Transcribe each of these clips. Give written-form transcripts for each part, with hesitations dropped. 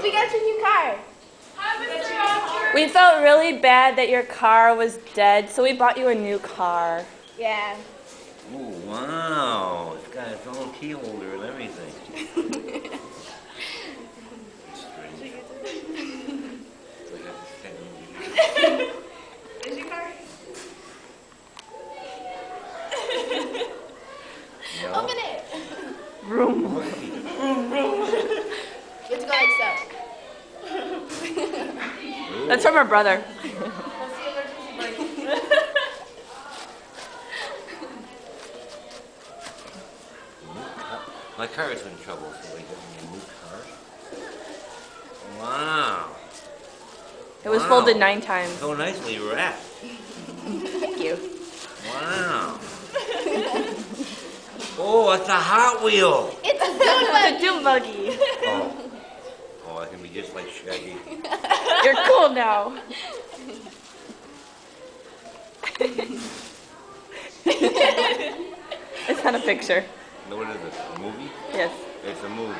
We got your new car. We felt really bad that your car was dead, so we bought you a new car. Yeah. Oh, wow. It's got its own key holder and everything. Is your car? No. Open it. Vroom. Let's go like so. That's from our brother. My car is in trouble, so they got me a new car. Wow. It was folded 9 times. So nicely wrapped. Thank you. Wow. Oh, it's a Hot Wheel. It's a dune It's a dune buggy. Oh, I can be just like Shaggy. You're cool now. It's not a picture. What is it? A movie? Yes. It's a movie.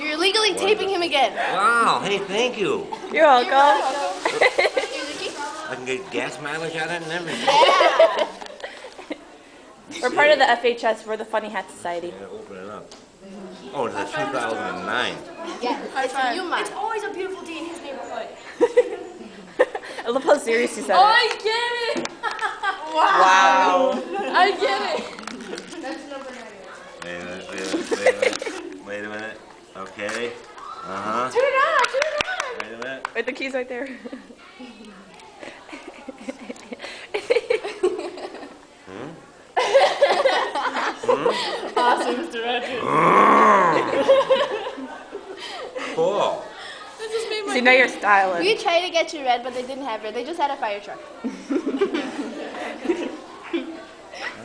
You're illegally taping him again. Wow. Hey, thank you. You're welcome. I can get gas mileage out of it and everything. Yeah. We're part of the FHS. We're the Funny Hat Society. Yeah, open it up. Oh, it's a 2009. Yeah. It's a new It's always a beautiful day in his neighborhood. I love how serious you said Oh, it. I get it! Wow. I get it! Wait a minute. Okay. Uh-huh. Turn it on. Turn it on. Wait a minute. Wait, the key's right there. Awesome, Mr. Rogers. Cool. That just made my See, now you're styling. We tried to get you red, but they didn't have red. They just had a fire truck. How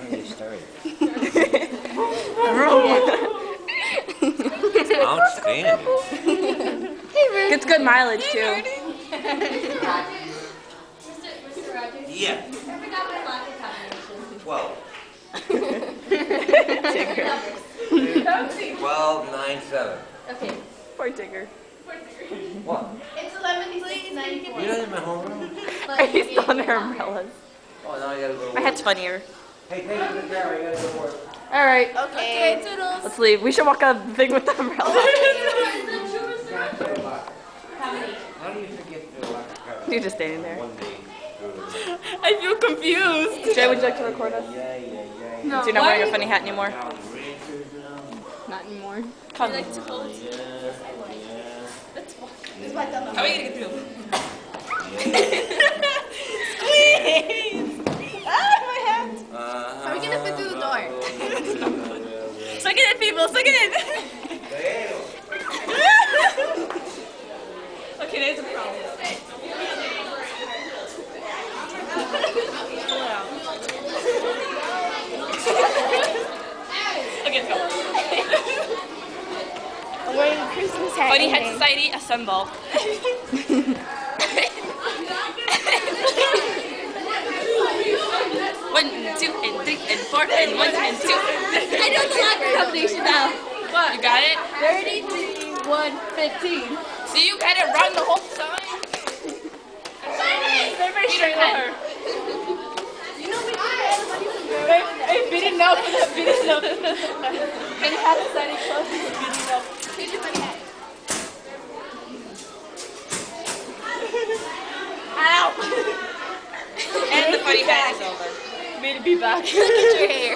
do you start? Outstanding. Gets good mileage, too. Mr. Rogers? Yeah. I forgot my locket combination. 12. 9, 7. Okay. Poor Tigger. What? It's 11:94. You're not in my homeroom? He's still on their umbrellas. Oh, now I gotta go to My work. hat's funnier. Hey, take it to the car. I gotta go to work. All right, Okay. Toodles. let's leave. We should walk a thing with the umbrella. How do you forget to lock the car? You're just standing there. One day. I feel confused. Jay, would you like to record us? Yeah. No. So you're not wearing a funny hat anymore? Not anymore. Come. I like to hold it. That's fine. How are we gonna get through? Squeeze! Ah, my hat! How are we gonna fit through the door? Suck it in, people! Suck it in! Okay, there's a problem. Okay, let's go. I'm wearing a Christmas hat. Funny Hat anyway. Society, assemble. 1, 2, and 3, and 4, and 1, and 2. I know the locker combination now. What? You got it? 33, 1, 15. See, you got it wrong the whole time. Everybody straight with her. You know we can Hey, beating up. Beating up. Can you have the side close? Beating up. Here's your funny hat. Ow! And the funny hat is over. Made it be back. Look at your hair.